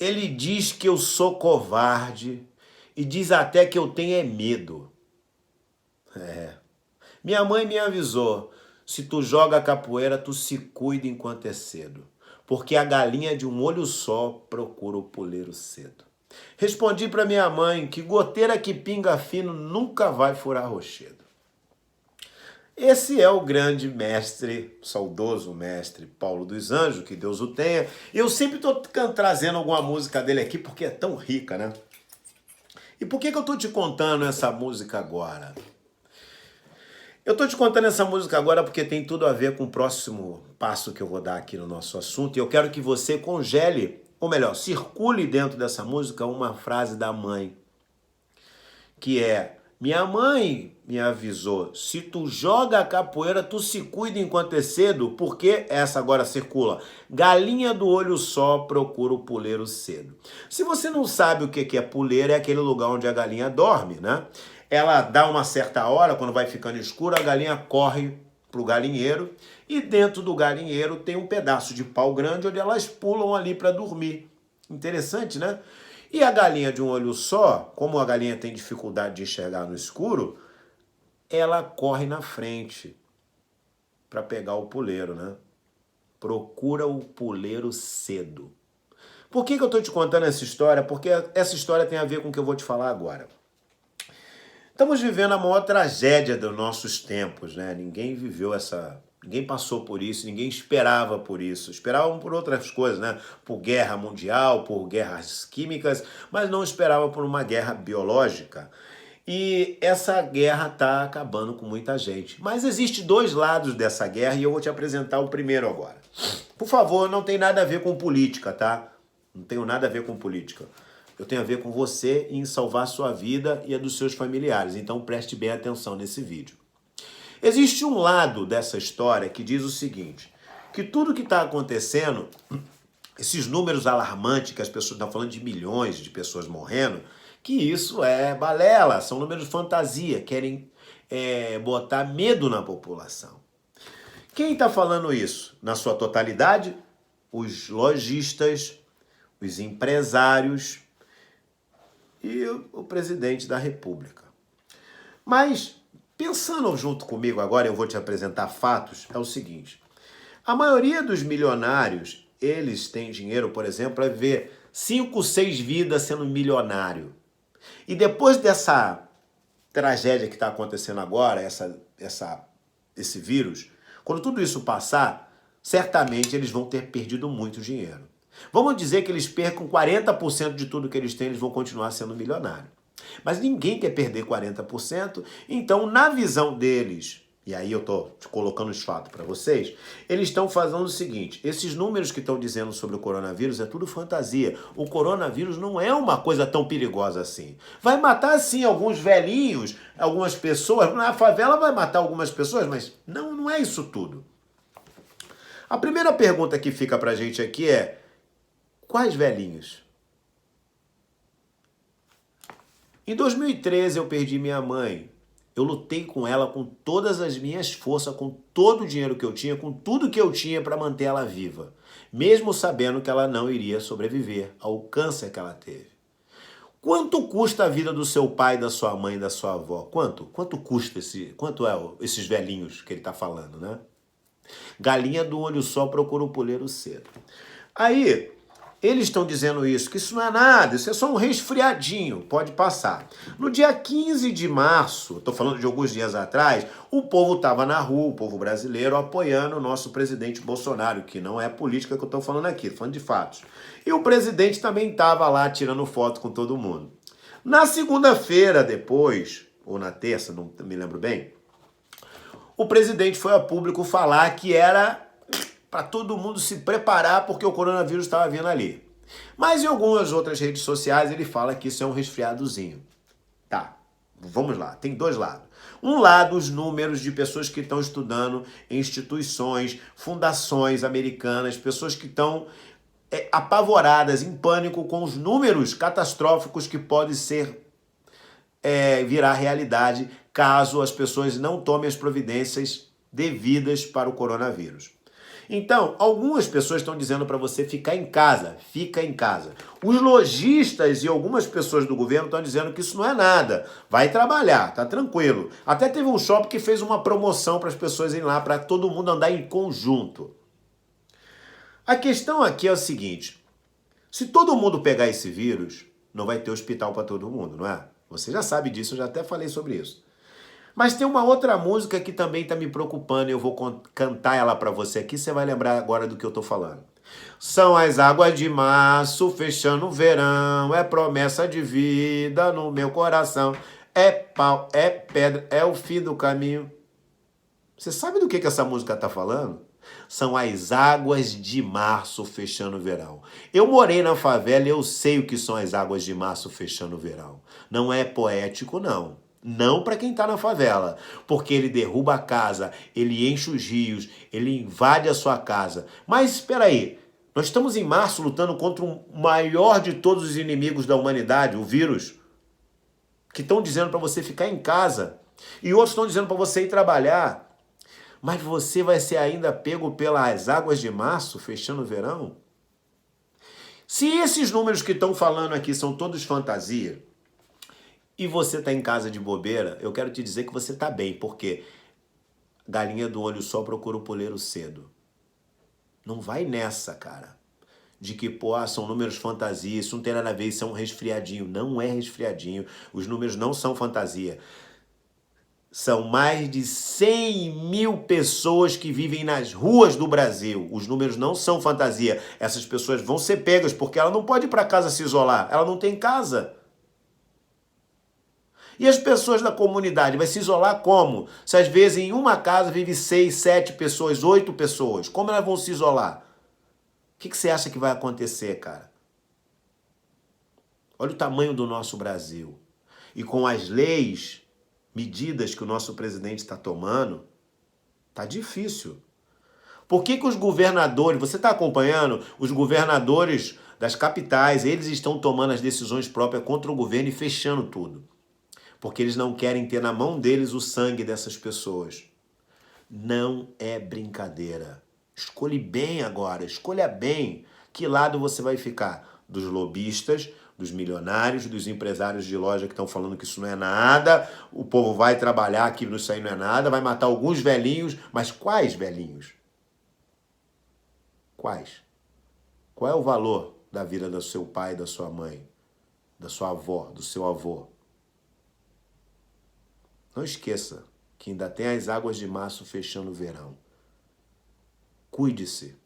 Ele diz que eu sou covarde e diz até que eu tenho é medo. É. Minha mãe me avisou, se tu joga capoeira, tu se cuida enquanto é cedo, porque a galinha de um olho só procura o puleiro cedo. Respondi para minha mãe que goteira que pinga fino nunca vai furar rochedo. Esse é o grande mestre, saudoso mestre Paulo dos Anjos, que Deus o tenha. Eu sempre estou trazendo alguma música dele aqui porque é tão rica, né? E por que eu estou te contando essa música agora? Eu estou te contando essa música agora porque tem tudo a ver com o próximo passo que eu vou dar aqui no nosso assunto. E eu quero que você congele, ou melhor, circule dentro dessa música uma frase da mãe, que é: minha mãe me avisou, se tu joga a capoeira, tu se cuida enquanto é cedo, porque essa agora circula. Galinha do olho só procura o puleiro cedo. Se você não sabe o que é puleiro, é aquele lugar onde a galinha dorme, né? Ela dá uma certa hora, quando vai ficando escuro, a galinha corre pro galinheiro e dentro do galinheiro tem um pedaço de pau grande onde elas pulam ali para dormir. Interessante, né? E a galinha de um olho só, como a galinha tem dificuldade de enxergar no escuro, ela corre na frente para pegar o puleiro, né? Procura o puleiro cedo. Por que eu estou te contando essa história? Porque essa história tem a ver com o que eu vou te falar agora. Estamos vivendo a maior tragédia dos nossos tempos, né? Ninguém passou por isso, ninguém esperava por isso. Esperavam por outras coisas, né? Por guerra mundial, por guerras químicas, mas não esperava por uma guerra biológica. E essa guerra está acabando com muita gente. Mas existe dois lados dessa guerra e eu vou te apresentar o primeiro agora. Por favor, não tem nada a ver com política, tá? Não tenho nada a ver com política. Eu tenho a ver com você em salvar sua vida e a dos seus familiares. Então preste bem atenção nesse vídeo. Existe um lado dessa história que diz o seguinte, que tudo que está acontecendo, esses números alarmantes que as pessoas estão falando de milhões de pessoas morrendo, que isso é balela, são números de fantasia, querem botar medo na população. Quem está falando isso? Na sua totalidade, os lojistas, os empresários e o presidente da República. Mas, pensando junto comigo agora, eu vou te apresentar fatos, é o seguinte. A maioria dos milionários, eles têm dinheiro, por exemplo, para viver 5, 6 vidas sendo milionário. E depois dessa tragédia que está acontecendo agora, esse vírus, quando tudo isso passar, certamente eles vão ter perdido muito dinheiro. Vamos dizer que eles percam 40% de tudo que eles têm, eles vão continuar sendo milionários. Mas ninguém quer perder 40%, então na visão deles, e aí eu estou colocando os fatos para vocês, eles estão fazendo o seguinte, esses números que estão dizendo sobre o coronavírus é tudo fantasia. O coronavírus não é uma coisa tão perigosa assim. Vai matar sim alguns velhinhos, algumas pessoas, na favela vai matar algumas pessoas, mas não é isso tudo. A primeira pergunta que fica pra gente aqui é, quais velhinhos? Em 2013 eu perdi minha mãe. Eu lutei com ela com todas as minhas forças, com todo o dinheiro que eu tinha, com tudo que eu tinha para manter ela viva, mesmo sabendo que ela não iria sobreviver ao câncer que ela teve. Quanto custa a vida do seu pai, da sua mãe, da sua avó? Quanto custa esses velhinhos que ele está falando, né? Galinha do olho só procura o puleiro cedo. Aí, eles estão dizendo isso, que isso não é nada, isso é só um resfriadinho, pode passar. No dia 15 de março, estou falando de alguns dias atrás, o povo estava na rua, o povo brasileiro, apoiando o nosso presidente Bolsonaro, que não é política que eu estou falando aqui, estou falando de fatos. E o presidente também estava lá tirando foto com todo mundo. Na segunda-feira depois, ou na terça, não me lembro bem, o presidente foi a público falar que era para todo mundo se preparar porque o coronavírus estava vindo ali. Mas em algumas outras redes sociais ele fala que isso é um resfriadozinho. Tá, vamos lá, tem dois lados. Um lado, os números de pessoas que estão estudando em instituições, fundações americanas, pessoas que estão apavoradas, em pânico com os números catastróficos que podem virar realidade caso as pessoas não tomem as providências devidas para o coronavírus. Então, algumas pessoas estão dizendo para você ficar em casa, fica em casa. Os lojistas e algumas pessoas do governo estão dizendo que isso não é nada, vai trabalhar, tá tranquilo. Até teve um shopping que fez uma promoção para as pessoas irem lá, para todo mundo andar em conjunto. A questão aqui é o seguinte, se todo mundo pegar esse vírus, não vai ter hospital para todo mundo, não é? Você já sabe disso, eu já até falei sobre isso. Mas tem uma outra música que também está me preocupando e eu vou cantar ela para você aqui, você vai lembrar agora do que eu estou falando. São as águas de março fechando o verão, é promessa de vida no meu coração, é pau, é pedra, é o fim do caminho. Você sabe do que essa música está falando? São as águas de março fechando o verão. Eu morei na favela e eu sei o que são as águas de março fechando o verão. Não é poético, não. Não para quem está na favela, porque ele derruba a casa, ele enche os rios, ele invade a sua casa. Mas espera aí, nós estamos em março lutando contra o maior de todos os inimigos da humanidade, o vírus, que estão dizendo para você ficar em casa e outros estão dizendo para você ir trabalhar. Mas você vai ser ainda pego pelas águas de março, fechando o verão? Se esses números que estão falando aqui são todos fantasia, e você está em casa de bobeira, eu quero te dizer que você está bem, porque galinha do olho só procura o poleiro cedo. Não vai nessa, cara, de que, pô, são números fantasia, isso não tem nada a ver, isso é um resfriadinho. Não é resfriadinho, os números não são fantasia. São mais de 100 mil pessoas que vivem nas ruas do Brasil. Os números não são fantasia. Essas pessoas vão ser pegas porque ela não pode ir para casa se isolar. Ela não tem casa. E as pessoas da comunidade vai se isolar como? Se às vezes em uma casa vive 6, 7 pessoas, 8 pessoas. Como elas vão se isolar? O que você acha que vai acontecer, cara? Olha o tamanho do nosso Brasil. E com as leis, medidas que o nosso presidente está tomando, tá difícil. Por que os governadores, você está acompanhando? Os governadores das capitais, eles estão tomando as decisões próprias contra o governo e fechando tudo. Porque eles não querem ter na mão deles o sangue dessas pessoas. Não é brincadeira. Escolhe bem agora, escolha bem que lado você vai ficar. Dos lobistas, dos milionários, dos empresários de loja que estão falando que isso não é nada, o povo vai trabalhar, que isso aí não é nada, vai matar alguns velhinhos, mas quais velhinhos? Quais? Qual é o valor da vida do seu pai, da sua mãe, da sua avó, do seu avô? Não esqueça que ainda tem as águas de março fechando o verão. Cuide-se.